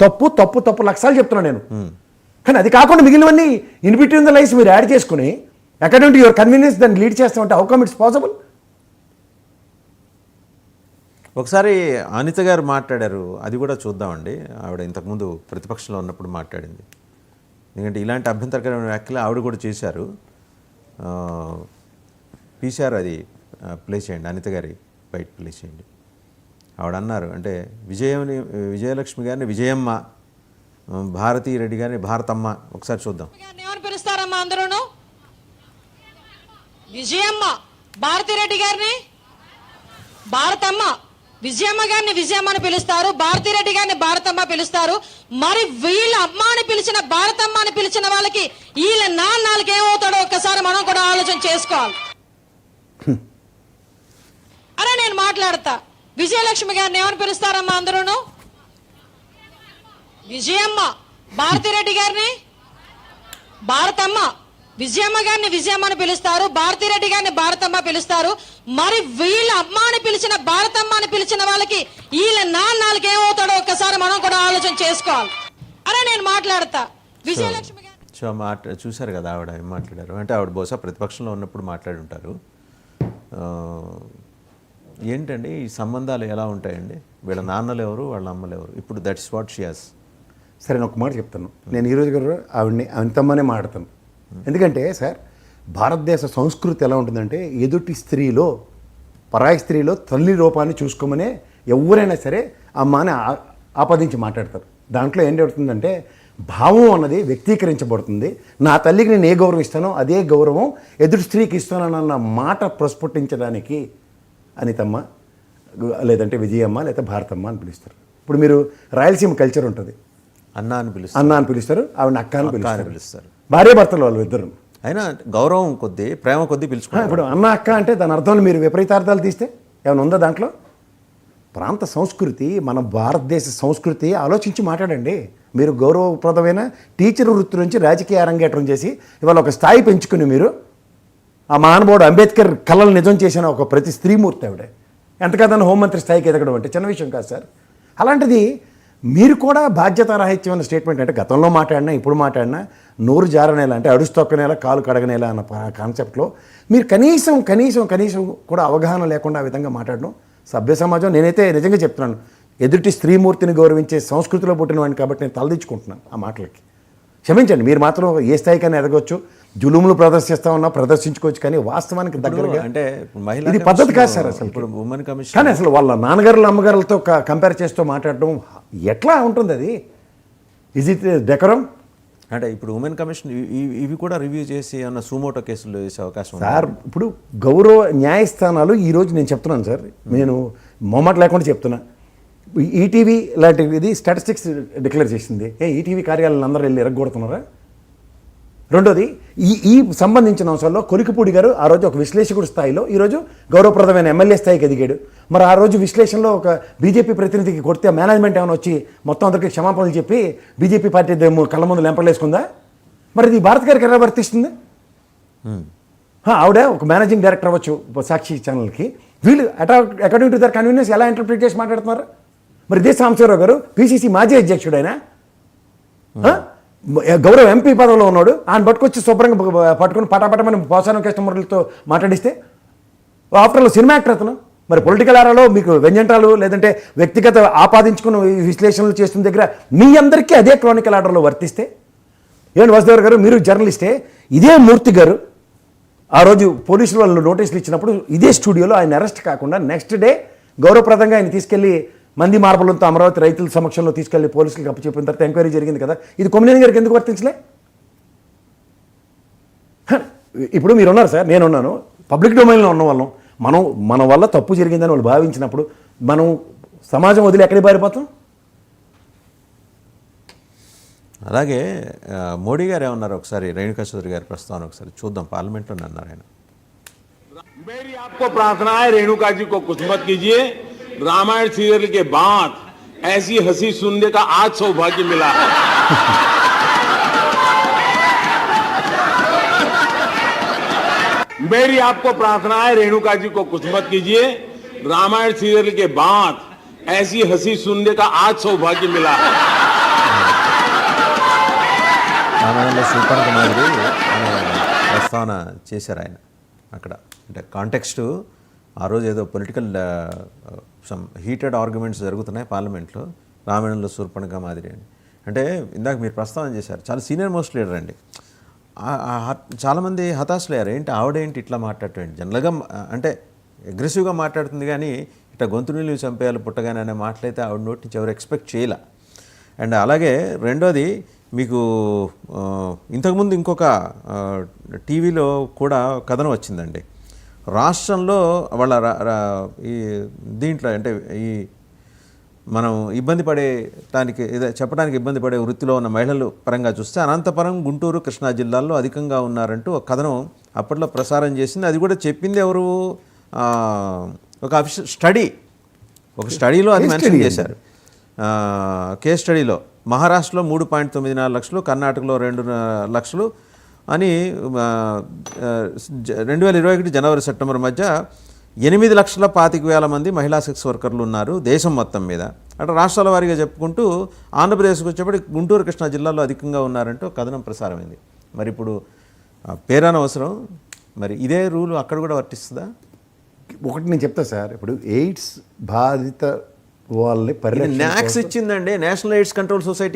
తప్పు తప్పు తప్పు లక్షలు చెప్తున్నా నేను. కానీ అది కాకుండా మిగిలినవన్నీ ఇన్ బిట్వీన్ ద లైన్స్ మీరు యాడ్ చేసుకుని అకార్డింగ్ టు యువర్ కన్వీనియన్స్ దాన్ని లీడ్ చేస్తామంటే హౌ కమ్ ఇట్స్ పాసిబుల్? ఒకసారి అనిత గారు మాట్లాడారు, అది కూడా చూద్దామండి. ఆవిడ ఇంతకుముందు ప్రతిపక్షంలో ఉన్నప్పుడు మాట్లాడింది. ఎందుకంటే ఇలాంటి అభ్యంతరకరమైన వ్యాఖ్యలు ఆవిడ కూడా చేశారు. పీసీఆర్ అది ప్లే చేయండి, అనిత గారి బయట ప్లే చేయండి. ఆవిడ అన్నారు, అంటే విజయలక్ష్మి గారిని విజయమ్మ, భారతీ రెడ్డి గారిని భారతమ్మ. ఒకసారి చూద్దాం. ఏమని పిలుస్తారమ్మా అందరూ? విజయమ్మ. భారతీ రెడ్డి గారిని భారతమ్మ. విజయమ్మ గారిని విజయమ్మ అని పిలుస్తారు, భారతీ రెడ్డి గారిని భారతమ్మ పిలుస్తారు. మరి వీళ్ళ అమ్మ అని పిలిచిన భారతమ్మ అని పిలిచిన వాళ్ళకి వీళ్ళ నాన్నలకి ఏమవుతాడో ఒక్కసారి మనం కూడా ఆలోచన చేసుకోవాలి. అరే నేను మాట్లాడతా. విజయలక్ష్మి గారిని ఏమని పిలుస్తారమ్మా అందరూ? విజయమ్మ. భారతీ రెడ్డి గారిని భారతమ్మ. విజయమ్మ గారిని విజయమ్మ అని పిలుస్తారు, భారతీ రెడ్డి గారిని భారతమ్మ పిలుస్తారు. మరి వీళ్ళ అమ్మ అని పిలిచిన భారతమ్మ అని పిలిచిన వాళ్ళకి వీళ్ళ నాన్నలకి ఏమవుతాడో ఒక్కసారి మనం కూడా ఆలోచన చేసుకోవాలి. అరే నేను మాట్లాడతా. విజయలక్ష్మి గారు చూశారు కదా ఆవిడ ఏం మాట్లాడారు. అంటే ఆవిడ బహుశా ప్రతిపక్షంలో ఉన్నప్పుడు మాట్లాడి ఉంటారు. ఏంటండి ఈ సంబంధాలు ఎలా ఉంటాయండి? వీళ్ళ నాన్నలు ఎవరు, వాళ్ళ అమ్మలు ఎవరు? ఇప్పుడు దట్స్ వాట్ షీ హాస్. సరే నేను ఒక మాట చెప్తాను. నేను ఈరోజు గారు ఆవిడని అనితమ్మనే మాట్లాడతాను. ఎందుకంటే సార్, భారతదేశ సంస్కృతి ఎలా ఉంటుందంటే ఎదుటి స్త్రీలో, పరాయి స్త్రీలో తల్లి రూపాన్ని చూసుకోమనే ఎవరైనా సరే అమ్మని ఆపాదించి మాట్లాడతారు. దాంట్లో ఏం జరుగుతుందంటే భావం అన్నది వ్యక్తీకరించబడుతుంది. నా తల్లికి నేను ఏ గౌరవం ఇస్తానో అదే గౌరవం ఎదుటి స్త్రీకి ఇస్తానన్న మాట ప్రస్ఫుటించడానికి అనితమ్మ లేదంటే విజయమ్మ లేదా భారతమ్మ అని పిలుస్తారు. ఇప్పుడు మీరు రాయలసీమ కల్చర్ ఉంటుంది, అన్న అని పిలుస్తారు, ఆవిడ అక్క అని పిలుస్తారు. భార్య భర్తలు వాళ్ళు ఇద్దరు. అయినా గౌరవం కొద్దీ, ప్రేమ కొద్దీ పిలుచుకుంటారు. ఇప్పుడు అన్న అక్క అంటే దాని అర్థంలో మీరు విపరీతార్థాలు తీస్తే ఏమైనా ఉందా దాంట్లో? ప్రాంత సంస్కృతి, మన భారతదేశ సంస్కృతి ఆలోచించి మాట్లాడండి. మీరు గౌరవప్రదమైన టీచర్ వృత్తి నుంచి రాజకీయ అరంగేట్రం చేసి ఇవాళ ఒక స్థాయి పెంచుకుని మీరు ఆ మహానుభావుడు అంబేద్కర్ కళలు నిజం చేసిన ఒక ప్రతి స్త్రీమూర్తి ఆవిడ. ఎంత కాదన్న హోంమంత్రి స్థాయికి ఎదగడం అంటే చిన్న విషయం కాదు సార్. అలాంటిది మీరు కూడా బాధ్యతారాహిత్యమైన స్టేట్మెంట్ అంటే గతంలో మాట్లాడినా ఇప్పుడు మాట్లాడినా నోరు జారనేలా అంటే అడుస్తొక్కనేలా కాలు కడగనేలా అన్న కాన్సెప్ట్లో మీరు కనీసం కూడా అవగాహన లేకుండా ఆ విధంగా మాట్లాడడం సభ్య సమాజం. నేనైతే నిజంగా చెప్తున్నాను, ఎదుటి స్త్రీమూర్తిని గౌరవించే సంస్కృతిలో పుట్టిన వాడిని కాబట్టి నేను తలదించుకుంటున్నాను ఆ మాటలకి. క్షమించండి, మీరు మాత్రం ఏ స్థాయికైనా ఎదగొచ్చు, జులుములు ప్రదర్శించుకోవచ్చు, కానీ వాస్తవానికి దగ్గరగా అంటే ఇది పద్ధతి కాదు సార్ అసలు. ఇప్పుడు ఉమెన్ కమిషన్ కానీ అసలు వాళ్ళ నాన్నగారుల అమ్మగారులతో కంపేర్ చేస్తూ మాట్లాడడం ఎట్లా ఉంటుంది? అది ఇజ్ ఇట్ డెకరం? అంటే ఇప్పుడు ఉమెన్ కమిషన్ ఇవి కూడా రివ్యూ చేసి ఏమన్నా సూమోటో కేసులు వేసే అవకాశం సార్. ఇప్పుడు గౌరవ న్యాయస్థానాలు ఈరోజు నేను చెప్తున్నాను సార్, నేను మొమ్మట లేకుండా చెప్తున్నా. ఈటీవీ లాంటివి ఇది స్టాటిస్టిక్స్ డిక్లేర్ చేసింది. ఈటీవీ కార్యాలయాలను అందరూ వెళ్ళి ఎరగొడుతున్నారా? రెండోది ఈ సంబంధించిన అంశాల్లో కొలికిపూడి గారు ఆ రోజు ఒక విశ్లేషకుడు స్థాయిలో ఈరోజు గౌరవప్రదమైన ఎమ్మెల్యే స్థాయికి ఎదిగాడు. మరి ఆ రోజు విశ్లేషణలో ఒక బీజేపీ ప్రతినిధికి కొడితే మేనేజ్మెంట్ ఏమైనా వచ్చి మొత్తం అందరికీ క్షమాపణలు చెప్పి బీజేపీ పార్టీ కళ్ళ ముందు లెంపలేసుకుందా? మరి ఇది భారత్ గారికి ఎలా వర్తిస్తుంది? ఆవిడ ఒక మేనేజింగ్ డైరెక్టర్ అవ్వచ్చు సాక్షి ఛానల్కి, వీళ్ళు అకార్డింగ్ టు దర్ కన్వీనియన్స్ ఎలా ఇంటర్ప్రిట్ చేసి మాట్లాడుతున్నారు? మరి ఇదే సాంబశివరావు గారు పీసీసీ మాజీ అధ్యక్షుడైనా గౌరవ ఎంపీ పదవిలో ఉన్నాడు, ఆయన పట్టుకొచ్చి శుభ్రంగా పట్టుకుని పటాపటమని పోసారం కృష్ణమురళితో మాట్లాడిస్తే ఆఫ్టర్ ఆల్ సినిమా యాక్టర్ అతను. మరి పొలిటికల్ ఆరాలో మీకు వ్యంజంటాలు లేదంటే వ్యక్తిగత ఆపాదించుకున్న విశ్లేషణలు చేస్తున్న దగ్గర మీ అందరికీ అదే క్రానికల్ ఆర్డర్లో వర్తిస్తే ఏమండి వాసుదేవర్ గారు, మీరు జర్నలిస్టే. ఇదే మూర్తి గారు ఆ రోజు పోలీసులు వాళ్ళు నోటీసులు ఇచ్చినప్పుడు ఇదే స్టూడియోలో ఆయన అరెస్ట్ కాకుండా నెక్స్ట్ డే గౌరవప్రదంగా ఆయన తీసుకెళ్లి మంది మార్పులతో అమరావతి రైతుల సమక్షంలో తీసుకెళ్లి పోలీసులకు అప్పచెప్పిన తర్వాత ఎంక్వైరీ జరిగింది కదా. ఇది కొమ్మినేని గారికి ఎందుకు వర్తించలే? ఇప్పుడు మీరు ఉన్నారు సార్, నేనున్నాను, పబ్లిక్ డొమైన్లో ఉన్న వాళ్ళం. మన వల్ల తప్పు జరిగిందని వాళ్ళు భావించినప్పుడు మనం సమాజం వదిలి ఎక్కడికి పారిపోతాం? అలాగే మోడీ గారు ఏమన్నారు ఒకసారి, రేణుకా చౌదరి గారి ప్రస్తావన ఒకసారి చూద్దాం. పార్లమెంట్లో అన్నారు ఆయన. मेरी आपको प्रार्थना है, रेणुका जी को कुछ मत कीजिए। रामायण सीरियल के बाद ऐसी हंसी सुनने का आज सौभाग्य मिला है। मेरी आपको प्रार्थना है, रेणुका जी को कुछ मत कीजिए। रामायण सीरियल के बाद ऐसी हंसी सुनने का आज सौभाग्य मिला है। రామాయణంలో శూర్పణఖ మాదిరి అనే ప్రస్తావన చేశారు ఆయన అక్కడ. అంటే కాంటెక్స్టు ఆ రోజు ఏదో పొలిటికల్ సమ్ హీటెడ్ ఆర్గ్యుమెంట్స్ జరుగుతున్నాయి పార్లమెంట్లో, రామాయణంలో శూర్పణఖ మాదిరి అని. అంటే ఇందాక మీరు ప్రస్తావన చేశారు, చాలా సీనియర్ మోస్ట్ లీడర్ అండి. చాలామంది హతాశలయ్యారు, ఏంటి ఆవిడేంటి ఇట్లా మాట్లాడటం, జనరల్గా అంటే అగ్రెసివ్గా మాట్లాడుతుంది కానీ ఇట్లా గొంతు నీళ్ళు చంపేయాలి పుట్టగానే అనే మాటలైతే ఆవిడ నోటి నుంచి ఎవరు ఎక్స్పెక్ట్ చేయలే. అండ్ అలాగే రెండోది, మీకు ఇంతకుముందు ఇంకొక టీవీలో కూడా కథనం వచ్చిందండి. రాష్ట్రంలో వాళ్ళ ఈ దీంట్లో అంటే ఈ మనం ఇబ్బంది పడేటానికి చెప్పడానికి ఇబ్బంది పడే వృత్తిలో ఉన్న మహిళలు పరంగా చూస్తే అనంతపురం, గుంటూరు, కృష్ణా జిల్లాల్లో అధికంగా ఉన్నారంటూ ఒక కథనం అప్పట్లో ప్రసారం చేసింది. అది కూడా చెప్పింది ఎవరు, ఒక ఒక స్టడీలో అది మెన్షన్ చేశారు. కేస్ స్టడీలో మహారాష్ట్రలో 3.94 లక్షలు, కర్ణాటకలో 2 లక్షలు అని 2021 జనవరి సెప్టెంబర్ మధ్య 8,25,000 మంది మహిళా సెక్స్ వర్కర్లు ఉన్నారు దేశం మొత్తం మీద. అంటే రాష్ట్రాల వారీగా చెప్పుకుంటూ ఆంధ్రప్రదేశ్కి వచ్చేప్పటికి గుంటూరు, కృష్ణా జిల్లాలో అధికంగా ఉన్నారంటూ కథనం ప్రసారమైంది. మరి ఇప్పుడు పేరానవసరం, మరి ఇదే రూలు అక్కడ కూడా వర్తిస్తుందా? ఒకటి నేను చెప్తా సార్, ఇప్పుడు ఎయిడ్స్ బాధిత వాళ్ళని న్యాక్స్ ఇచ్చిందండి, నేషనల్ ఎయిడ్స్ కంట్రోల్ సొసైటీ